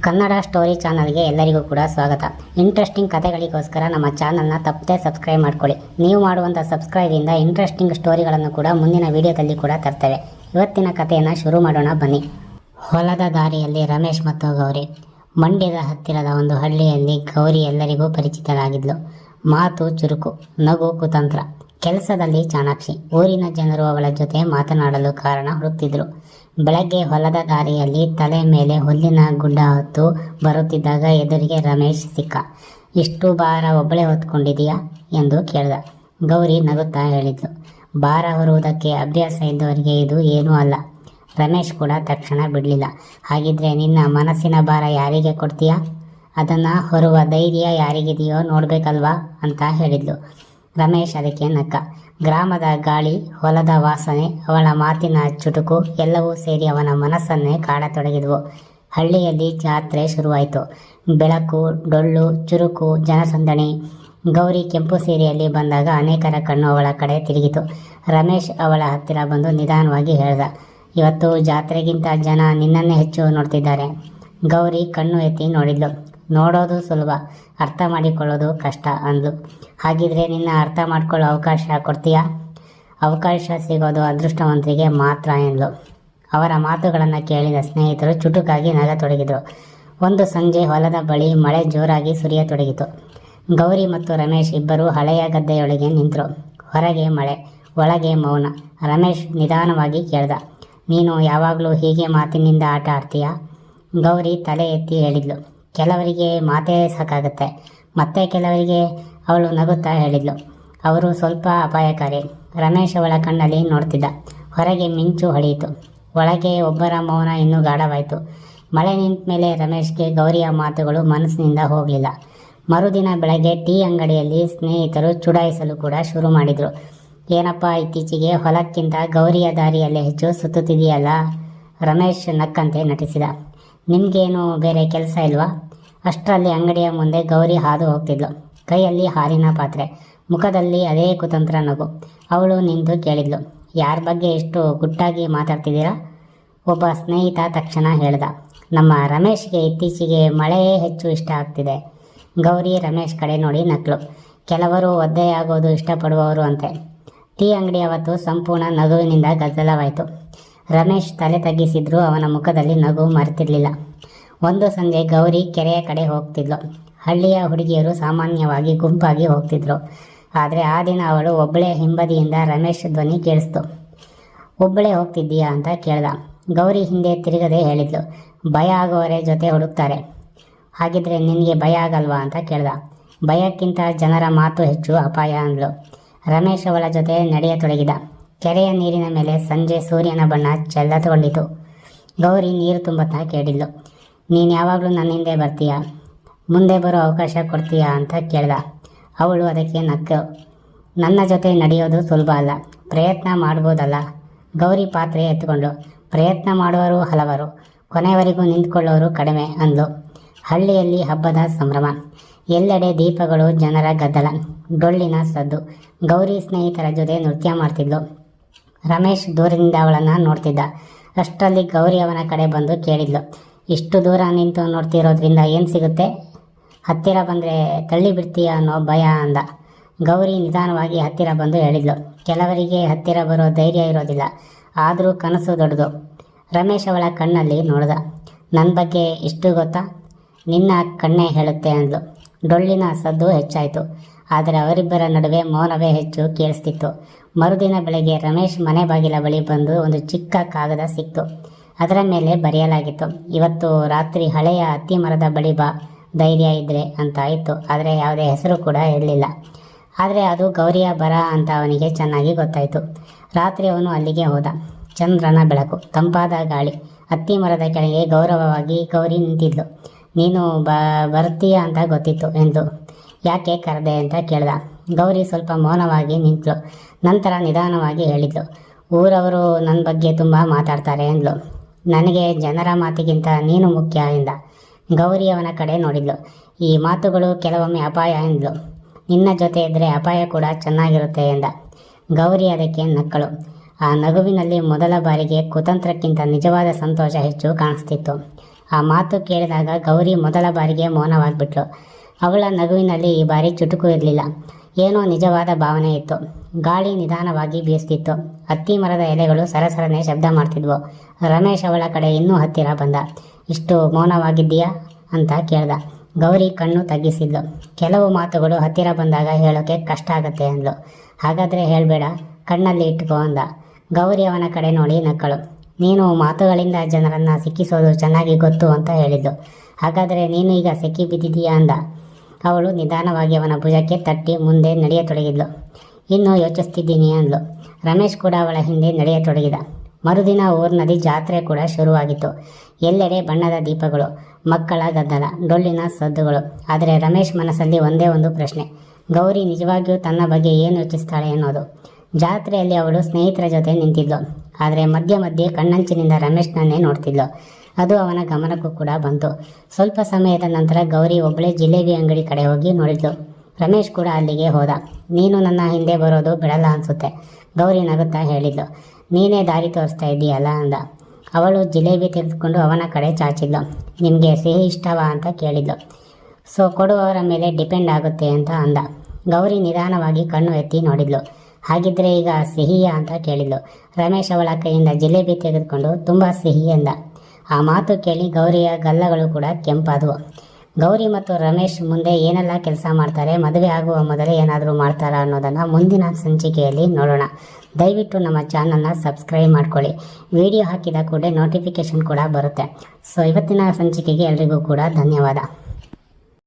Kannada story ಚಾನಲ್ಗೆ ಎಲ್ಲರಿಗೂ ಕೂಡ ಸ್ವಾಗತ. ಇಂಟ್ರೆಸ್ಟಿಂಗ್ ಕಥೆಗಳಿಗೋಸ್ಕರ ನಮ್ಮ ಚಾನಲ್ನ ತಪ್ಪದೆ ಸಬ್ಸ್ಕ್ರೈಬ್ ಮಾಡ್ಕೊಳ್ಳಿ. ನೀವು ಮಾಡುವಂಥ ಸಬ್ಸ್ಕ್ರೈಬಿಂದ ಇಂಟ್ರೆಸ್ಟಿಂಗ್ ಸ್ಟೋರಿಗಳನ್ನು ಕೂಡ ಮುಂದಿನ ವಿಡಿಯೋದಲ್ಲಿ ಕೂಡ ತರ್ತೇವೆ. ಇವತ್ತಿನ ಕಥೆಯನ್ನು ಶುರು ಮಾಡೋಣ ಬನ್ನಿ. ಹೊಲದ ದಾರಿಯಲ್ಲಿ ರಮೇಶ್ ಮತ್ತು ಗೌರಿ. ಮಂಡ್ಯದ ಹತ್ತಿರದ ಒಂದು ಹಳ್ಳಿಯಲ್ಲಿ ಗೌರಿ ಎಲ್ಲರಿಗೂ ಪರಿಚಿತರಾಗಿದ್ಲು. ಮಾತು ಚುರುಕು, ನಗು ಕುತಂತ್ರ, ಕೆಲಸದಲ್ಲಿ ಚಾಣಾಕ್ಷಿ. ಊರಿನ ಜನರು ಅವಳ ಜೊತೆ ಮಾತನಾಡಲು ಕಾರಣ ಹುಡುಕ್ತಿದ್ರು. ಬೆಳಗ್ಗೆ ಹೊಲದ ದಾರಿಯಲ್ಲಿ ತಲೆ ಮೇಲೆ ಹುಲ್ಲಿನ ಗುಡ್ಡ ಹೊತ್ತು ಬರುತ್ತಿದ್ದಾಗ ಎದುರಿಗೆ ರಮೇಶ್ ಸಿಕ್ಕ. ಇಷ್ಟು ಭಾರ ಒಬ್ಬಳೇ ಹೊತ್ಕೊಂಡಿದೀಯಾ ಎಂದು ಕೇಳ್ದ. ಗೌರಿ ನಗುತ್ತಾ ಹೇಳಿದ್ಲು, ಭಾರ ಹೊರುವುದಕ್ಕೆ ಅಭ್ಯಾಸ ಇದ್ದವರಿಗೆ ಇದು ಏನೂ ಅಲ್ಲ. ರಮೇಶ್ ಕೂಡ ತಕ್ಷಣ ಬಿಡಲಿಲ್ಲ. ಹಾಗಿದ್ರೆ ನಿನ್ನ ಮನಸ್ಸಿನ ಭಾರ ಯಾರಿಗೆ ಕೊಡ್ತೀಯಾ? ಅದನ್ನು ಹೊರುವ ಧೈರ್ಯ ಯಾರಿಗಿದೆಯೋ ನೋಡಬೇಕಲ್ವಾ ಅಂತ ಹೇಳಿದ್ಲು. ರಮೇಶ್ ಅದಕ್ಕೆ ನಕ್ಕ. ಗ್ರಾಮದ ಗಾಳಿ, ಹೊಲದ ವಾಸನೆ, ಅವಳ ಮಾತಿನ ಚುಟುಕು ಎಲ್ಲವೂ ಸೇರಿ ಅವನ ಮನಸ್ಸನ್ನೇ ಕಾಡತೊಡಗಿದ್ವು. ಹಳ್ಳಿಯಲ್ಲಿ ಜಾತ್ರೆ ಶುರುವಾಯಿತು. ಬೆಳಕು, ಡೊಳ್ಳು, ಚುರುಕು, ಜನಸಂದಣಿ. ಗೌರಿ ಕೆಂಪು ಸೀರೆಯಲ್ಲಿ ಬಂದಾಗ ಅನೇಕರ ಕಣ್ಣು ಅವಳ ಕಡೆ ತಿರುಗಿತು. ರಮೇಶ್ ಅವಳ ಹತ್ತಿರ ಬಂದು ನಿಧಾನವಾಗಿ ಹೇಳ್ದ, ಇವತ್ತು ಜಾತ್ರೆಗಿಂತ ಜನ ನಿನ್ನನ್ನೇ ಹೆಚ್ಚು ನೋಡ್ತಿದ್ದಾರೆ. ಗೌರಿ ಕಣ್ಣು ಎತ್ತಿ ನೋಡಿದ್ಲು. ನೋಡೋದು ಸುಲಭ, ಅರ್ಥ ಮಾಡಿಕೊಳ್ಳೋದು ಕಷ್ಟ ಅಂದ್ಲು. ಹಾಗಿದ್ರೆ ನಿನ್ನ ಅರ್ಥ ಮಾಡ್ಕೊಳ್ಳೋ ಅವಕಾಶ ಕೊಡ್ತೀಯಾ? ಅವಕಾಶ ಸಿಗೋದು ಅದೃಷ್ಟವಂತರಿಗೆ ಮಾತ್ರ ಎಂದ್ಲು. ಅವರ ಮಾತುಗಳನ್ನು ಕೇಳಿದ ಸ್ನೇಹಿತರು ಚುಟುಕಾಗಿ ನಗತೊಡಗಿದರು. ಒಂದು ಸಂಜೆ ಹೊಲದ ಬಳಿ ಮಳೆ ಜೋರಾಗಿ ಸುರಿಯತೊಡಗಿತು. ಗೌರಿ ಮತ್ತು ರಮೇಶ್ ಇಬ್ಬರು ಹಳೆಯ ಗದ್ದೆಯೊಳಗೆ ನಿಂತರು. ಹೊರಗೆ ಮಳೆ, ಒಳಗೆ ಮೌನ. ರಮೇಶ್ ನಿಧಾನವಾಗಿ ಕೇಳ್ದ, ನೀನು ಯಾವಾಗಲೂ ಹೀಗೆ ಮಾತಿನಿಂದ ಆಟ ಆಡ್ತೀಯಾ? ಗೌರಿ ತಲೆ ಎತ್ತಿ ಹೇಳಿದ್ಲು, ಕೆಲವರಿಗೆ ಮಾತೇ ಸಾಕಾಗುತ್ತೆ. ಮತ್ತೆ ಕೆಲವರಿಗೆ. ಅವಳು ನಗುತ್ತಾ ಹೇಳಿದ್ಲು, ಅವರು ಸ್ವಲ್ಪ ಅಪಾಯಕಾರಿ. ರಮೇಶ್ ಅವಳ ಕಣ್ಣಲ್ಲಿ ನೋಡ್ತಿದ್ದ. ಹೊರಗೆ ಮಿಂಚು ಹೊಳೆಯಿತು. ಒಳಗೆ ಒಬ್ಬರ ಮೌನ ಇನ್ನೂ ಗಾಢವಾಯಿತು. ಮಳೆ ನಿಂತ ಮೇಲೆ ರಮೇಶ್ಗೆ ಗೌರಿಯ ಮಾತುಗಳು ಮನಸ್ಸಿನಿಂದ ಹೋಗಲಿಲ್ಲ. ಮರುದಿನ ಬೆಳಗ್ಗೆ ಟೀ ಅಂಗಡಿಯಲ್ಲಿ ಸ್ನೇಹಿತರು ಚುಡಾಯಿಸಲು ಕೂಡ ಶುರು ಮಾಡಿದರು. ಏನಪ್ಪ ಇತ್ತೀಚೆಗೆ ಹೊಲಕ್ಕಿಂತ ಗೌರಿಯ ದಾರಿಯಲ್ಲೇ ಹೆಚ್ಚು ಸುತ್ತುತ್ತಿದೆಯಲ್ಲ? ರಮೇಶ್ ನಕ್ಕಂತೆ ನಟಿಸಿದ. ನಿಮಗೇನು ಬೇರೆ ಕೆಲಸ ಇಲ್ವಾ? ಅಷ್ಟರಲ್ಲಿ ಅಂಗಡಿಯ ಮುಂದೆ ಗೌರಿ ಹಾದು ಹೋಗ್ತಿದ್ಲು. ಕೈಯಲ್ಲಿ ಹಾಲಿನ ಪಾತ್ರೆ, ಮುಖದಲ್ಲಿ ಅದೇ ಕುತಂತ್ರ ನಗು. ಅವಳು ನಿಂತು ಕೇಳಿದ್ಲು, ಯಾರ ಬಗ್ಗೆ ಎಷ್ಟು ಗುಟ್ಟಾಗಿ ಮಾತಾಡ್ತಿದ್ದೀರಾ? ಒಬ್ಬ ಸ್ನೇಹಿತ ತಕ್ಷಣ ಹೇಳ್ದ, ನಮ್ಮ ರಮೇಶ್ಗೆ ಇತ್ತೀಚೆಗೆ ಮಳೆಯೇ ಹೆಚ್ಚು ಇಷ್ಟ ಆಗ್ತಿದೆ. ಗೌರಿ ರಮೇಶ್ ಕಡೆ ನೋಡಿ ನಕ್ಳು. ಕೆಲವರು ಒದ್ದೆಯಾಗೋದು ಇಷ್ಟಪಡುವವರು ಅಂತೆ. ಟೀ ಅಂಗಡಿ ಅವತ್ತು ಸಂಪೂರ್ಣ ನಗುವಿನಿಂದ ಗದ್ದಲವಾಯಿತು. ರಮೇಶ್ ತಲೆ ತಗ್ಗಿಸಿದ್ರೂ ಅವನ ಮುಖದಲ್ಲಿ ನಗು ಮರೆತಿರಲಿಲ್ಲ. ಒಂದು ಸಂಜೆ ಗೌರಿ ಕೆರೆಯ ಕಡೆ ಹೋಗ್ತಿದ್ಲು. ಹಳ್ಳಿಯ ಹುಡುಗಿಯರು ಸಾಮಾನ್ಯವಾಗಿ ಗುಂಪಾಗಿ ಹೋಗ್ತಿದ್ರು. ಆದರೆ ಆ ದಿನ ಅವಳು ಒಬ್ಬಳೇ ಹಿಂಬದಿಯಿಂದ ರಮೇಶ್ ಧ್ವನಿ ಕೇಳಿಸ್ತು. ಒಬ್ಬಳೇ ಹೋಗ್ತಿದ್ದೀಯಾ ಅಂತ ಕೇಳ್ದ. ಗೌರಿ ಹಿಂದೆ ತಿರುಗದೆ ಹೇಳಿದ್ಲು, ಭಯ ಆಗೋವರೇ ಜೊತೆ ಹುಡುಕ್ತಾರೆ. ಹಾಗಿದ್ರೆ ನಿನಗೆ ಭಯ ಆಗಲ್ವಾ ಅಂತ ಕೇಳ್ದ. ಭಯಕ್ಕಿಂತ ಜನರ ಮಾತು ಹೆಚ್ಚು ಅಪಾಯ ಅಂದ್ಲು. ರಮೇಶ್ ಅವಳ ಜೊತೆ ನಡೆಯತೊಡಗಿದ. ಕೆರೆಯ ನೀರಿನ ಮೇಲೆ ಸಂಜೆ ಸೂರ್ಯನ ಬಣ್ಣ ಚೆಲ್ಲತೊಗೊಂಡಿತು. ಗೌರಿ ನೀರು ತುಂಬುತ್ತಾ ಕೇಳಿದ್ಲು, ನೀನು ಯಾವಾಗಲೂ ನನ್ನ ಹಿಂದೆ ಬರ್ತೀಯಾ? ಮುಂದೆ ಬರೋ ಅವಕಾಶ ಕೊಡ್ತೀಯಾ ಅಂತ ಕೇಳ್ದ. ಅವಳು ಅದಕ್ಕೆ ನಕ್ಕು. ನನ್ನ ಜೊತೆ ನಡೆಯೋದು ಸುಲಭ ಅಲ್ಲ, ಪ್ರಯತ್ನ ಮಾಡ್ಬೋದಲ್ಲ. ಗೌರಿ ಪಾತ್ರೆ ಎತ್ತುಕೊಂಡು, ಪ್ರಯತ್ನ ಮಾಡುವವರು ಹಲವರು, ಕೊನೆಯವರೆಗೂ ನಿಂತ್ಕೊಳ್ಳೋರು ಕಡಿಮೆ ಅಂದ್ಲು. ಹಳ್ಳಿಯಲ್ಲಿ ಹಬ್ಬದ ಸಂಭ್ರಮ. ಎಲ್ಲೆಡೆ ದೀಪಗಳು, ಜನರ ಗದ್ದಲ, ಡೊಳ್ಳಿನ ಸದ್ದು. ಗೌರಿ ಸ್ನೇಹಿತರ ಜೊತೆ ನೃತ್ಯ ಮಾಡ್ತಿದ್ಲು. ರಮೇಶ್ ದೂರದಿಂದ ಅವಳನ್ನು ನೋಡ್ತಿದ್ದ. ಅಷ್ಟರಲ್ಲಿ ಗೌರಿ ಅವನ ಕಡೆ ಬಂದು ಕೇಳಿದ್ಲು, ಇಷ್ಟು ದೂರ ನಿಂತು ನೋಡ್ತಿರೋದ್ರಿಂದ ಏನು ಸಿಗುತ್ತೆ? ಹತ್ತಿರ ಬಂದರೆ ತಳ್ಳಿ ಬಿಡ್ತೀಯ ಅನ್ನೋ ಭಯ ಅಂದ. ಗೌರಿ ನಿಧಾನವಾಗಿ ಹತ್ತಿರ ಬಂದು ಹೇಳಿದ್ಲು, ಕೆಲವರಿಗೆ ಹತ್ತಿರ ಬರೋ ಧೈರ್ಯ ಇರೋದಿಲ್ಲ, ಆದರೂ ಕನಸು ದೊಡ್ಡದು. ರಮೇಶ್ ಅವಳ ಕಣ್ಣಲ್ಲಿ ನೋಡ್ದ. ನನ್ನ ಬಗ್ಗೆ ಇಷ್ಟು ಗೊತ್ತಾ? ನಿನ್ನ ಕಣ್ಣೇ ಹೇಳುತ್ತೆ ಅಂದ್ಲು. ಡೊಳ್ಳಿನ ಸದ್ದು ಹೆಚ್ಚಾಯಿತು. ಆದರೆ ಅವರಿಬ್ಬರ ನಡುವೆ ಮೌನವೇ ಹೆಚ್ಚು ಕೇಳಿಸ್ತಿತ್ತು. ಮರುದಿನ ಬೆಳಗ್ಗೆ ರಮೇಶ್ ಮನೆ ಬಾಗಿಲ ಬಳಿ ಬಂದು ಒಂದು ಚಿಕ್ಕ ಕಾಗದ ಸಿಕ್ತು. ಅದರ ಮೇಲೆ ಬರೆಯಲಾಗಿತ್ತು, ಇವತ್ತು ರಾತ್ರಿ ಹಳೆಯ ಅತ್ತಿ ಮರದ ಬಳಿ ಬಾ, ಧೈರ್ಯ ಇದ್ದರೆ ಅಂತ ಇತ್ತು. ಆದರೆ ಯಾವುದೇ ಹೆಸರು ಕೂಡ ಇರಲಿಲ್ಲ. ಆದರೆ ಅದು ಗೌರಿಯ ಬರ ಅಂತ ಅವನಿಗೆ ಚೆನ್ನಾಗಿ ಗೊತ್ತಾಯಿತು. ರಾತ್ರಿ ಅವನು ಅಲ್ಲಿಗೆ ಹೋದ. ಚಂದ್ರನ ಬೆಳಕು, ತಂಪಾದ ಗಾಳಿ. ಅತ್ತಿ ಮರದ ಕೆಳಗೆ ಗೌರವವಾಗಿ ಗೌರಿ ನಿಂತಿದ್ಲು. ನೀನು ಬರ್ತೀಯ ಅಂತ ಗೊತ್ತಿತ್ತು ಎಂದು. ಯಾಕೆ ಕರೆದೆ ಅಂತ ಕೇಳ್ದ. ಗೌರಿ ಸ್ವಲ್ಪ ಮೌನವಾಗಿ ನಿಂತಳು. ನಂತರ ನಿಧಾನವಾಗಿ ಹೇಳಿದ್ಲು, ಊರವರು ನನ್ನ ಬಗ್ಗೆ ತುಂಬ ಮಾತಾಡ್ತಾರೆ ಎಂದ್ಲು. ನನಗೆ ಜನರ ಮಾತಿಗಿಂತ ನೀನು ಮುಖ್ಯ ಎಂದ. ಗೌರಿ ಅವನ ಕಡೆ ನೋಡಿದ್ಲು. ಈ ಮಾತುಗಳು ಕೆಲವೊಮ್ಮೆ ಅಪಾಯ ಎಂದ್ಲು. ನಿನ್ನ ಜೊತೆ ಇದ್ದರೆ ಅಪಾಯ ಕೂಡ ಚೆನ್ನಾಗಿರುತ್ತೆ ಎಂದ. ಗೌರಿ ಅದಕ್ಕೆ ನಕ್ಕಳು. ಆ ನಗುವಿನಲ್ಲಿ ಮೊದಲ ಬಾರಿಗೆ ಕುತಂತ್ರಕ್ಕಿಂತ ನಿಜವಾದ ಸಂತೋಷ ಹೆಚ್ಚು ಕಾಣಿಸ್ತಿತ್ತು. ಆ ಮಾತು ಕೇಳಿದಾಗ ಗೌರಿ ಮೊದಲ ಬಾರಿಗೆ ಮೌನವಾಗಿಬಿಟ್ಲು. ಅವಳ ನಗುವಿನಲ್ಲಿ ಈ ಬಾರಿ ಚುಟುಕು ಇರಲಿಲ್ಲ. ಏನೋ ನಿಜವಾದ ಭಾವನೆ ಇತ್ತು. ಗಾಳಿ ನಿಧಾನವಾಗಿ ಬೀಸ್ತಿತ್ತು. ಹತ್ತಿ ಮರದ ಎಲೆಗಳು ಸರಸರನೆ ಶಬ್ದ ಮಾಡ್ತಿದ್ವು. ರಮೇಶ್ ಅವಳ ಕಡೆ ಇನ್ನೂ ಹತ್ತಿರ ಬಂದ. ಇಷ್ಟು ಮೌನವಾಗಿದ್ದೀಯಾ ಅಂತ ಕೇಳ್ದ. ಗೌರಿ ಕಣ್ಣು ತಗ್ಗಿಸಿದ್ಲು. ಕೆಲವು ಮಾತುಗಳು ಹತ್ತಿರ ಬಂದಾಗ ಹೇಳೋಕೆ ಕಷ್ಟ ಆಗತ್ತೆ ಅಂದ್ಲು. ಹಾಗಾದರೆ ಹೇಳಬೇಡ, ಕಣ್ಣಲ್ಲಿ ಇಟ್ಕೋ ಅಂದ. ಗೌರಿ ಅವನ ಕಡೆ ನೋಡಿ ನಕ್ಕಳು. ನೀನು ಮಾತುಗಳಿಂದ ಜನರನ್ನು ಸಿಕ್ಕಿಸೋದು ಚೆನ್ನಾಗಿ ಗೊತ್ತು ಅಂತ ಹೇಳಿದ್ದು. ಹಾಗಾದರೆ ನೀನು ಈಗ ಸಿಕ್ಕಿ ಬಿದ್ದಿದೀಯಾ ಅಂದ. ಅವಳು ನಿಧಾನವಾಗಿ ಅವನ ಭುಜಕ್ಕೆ ತಟ್ಟಿ ಮುಂದೆ ನಡೆಯತೊಡಗಿದ್ಲು. ಇನ್ನೂ ಯೋಚಿಸ್ತಿದ್ದೀನಿ ಅಂದ್ಲು. ರಮೇಶ್ ಕೂಡ ಅವಳ ಹಿಂದೆ ನಡೆಯತೊಡಗಿದ. ಮರುದಿನ ಊರಿನಲ್ಲಿ ಜಾತ್ರೆ ಕೂಡ ಶುರುವಾಗಿತ್ತು. ಎಲ್ಲೆಡೆ ಬಣ್ಣದ ದೀಪಗಳು, ಮಕ್ಕಳ ಗದ್ದಲ, ಡೊಳ್ಳಿನ ಸದ್ದುಗಳು. ಆದರೆ ರಮೇಶ್ ಮನಸ್ಸಲ್ಲಿ ಒಂದೇ ಒಂದು ಪ್ರಶ್ನೆ, ಗೌರಿ ನಿಜವಾಗಿಯೂ ತನ್ನ ಬಗ್ಗೆ ಏನು ಯೋಚಿಸ್ತಾಳೆ ಅನ್ನೋದು. ಜಾತ್ರೆಯಲ್ಲಿ ಅವಳು ಸ್ನೇಹಿತರ ಜೊತೆ ನಿಂತಿದ್ಲು. ಆದರೆ ಮಧ್ಯೆ ಮಧ್ಯೆ ಕಣ್ಣಂಚಿನಿಂದ ರಮೇಶ್ನನ್ನೇ ನೋಡ್ತಿದ್ಲು. ಅದು ಅವನ ಗಮನಕ್ಕೂ ಕೂಡ ಬಂತು. ಸ್ವಲ್ಪ ಸಮಯದ ನಂತರ ಗೌರಿ ಒಬ್ಬಳೇ ಜಿಲೇಬಿ ಅಂಗಡಿ ಕಡೆ ಹೋಗಿ ನೋಡಿದ್ಲು. ರಮೇಶ್ ಕೂಡ ಅಲ್ಲಿಗೆ ಹೋದ. ನೀನು ನನ್ನ ಹಿಂದೆ ಬರೋದು ಬಿಡಲ್ಲ ಅನಿಸುತ್ತೆ, ಗೌರಿ ನಗುತ್ತಾ ಹೇಳಿದ್ಲು. ನೀನೇ ದಾರಿ ತೋರಿಸ್ತಾ ಇದ್ದೀಯಲ್ಲ ಅಂದ. ಅವಳು ಜಿಲೇಬಿ ತೆಗೆದುಕೊಂಡು ಅವನ ಕಡೆ ಚಾಚಿದ್ಲು. ನಿಮಗೆ ಸಿಹಿ ಇಷ್ಟವಾ ಅಂತ ಕೇಳಿದ್ಲು. ಸೊ ಕೊಡುವವರ ಮೇಲೆ ಡಿಪೆಂಡ್ ಆಗುತ್ತೆ ಅಂತ ಅಂದ. ಗೌರಿ ನಿಧಾನವಾಗಿ ಕಣ್ಣು ಎತ್ತಿ ನೋಡಿದ್ಲು. ಹಾಗಿದ್ರೆ ಈಗ ಸಿಹಿಯಾ ಅಂತ ಕೇಳಿದ್ಲು. ರಮೇಶ್ ಅವಳ ಕೈಯಿಂದ ಜಿಲೇಬಿ ತೆಗೆದುಕೊಂಡು ತುಂಬ ಸಿಹಿ ಎಂದ. ಆ ಮಾತು ಕೇಳಿ ಗೌರಿಯ ಗಲ್ಲಗಳು ಕೂಡ ಕೆಂಪಾದವು. ಗೌರಿ ಮತ್ತು ರಮೇಶ್ ಮುಂದೆ ಏನೆಲ್ಲ ಕೆಲಸ ಮಾಡ್ತಾರೆ, ಮದುವೆ ಆಗುವ ಮೊದಲೇ ಏನಾದರೂ ಮಾಡ್ತಾರಾ ಅನ್ನೋದನ್ನು ಮುಂದಿನ ಸಂಚಿಕೆಯಲ್ಲಿ ನೋಡೋಣ. ದಯವಿಟ್ಟು ನಮ್ಮ ಚಾನಲ್ನ ಸಬ್ಸ್ಕ್ರೈಬ್ ಮಾಡ್ಕೊಳ್ಳಿ. ವಿಡಿಯೋ ಹಾಕಿದ ಕೂಡ ನೋಟಿಫಿಕೇಶನ್ ಕೂಡ ಬರುತ್ತೆ. ಸೊ ಇವತ್ತಿನ ಸಂಚಿಕೆಗೆ ಎಲ್ರಿಗೂ ಕೂಡ ಧನ್ಯವಾದ.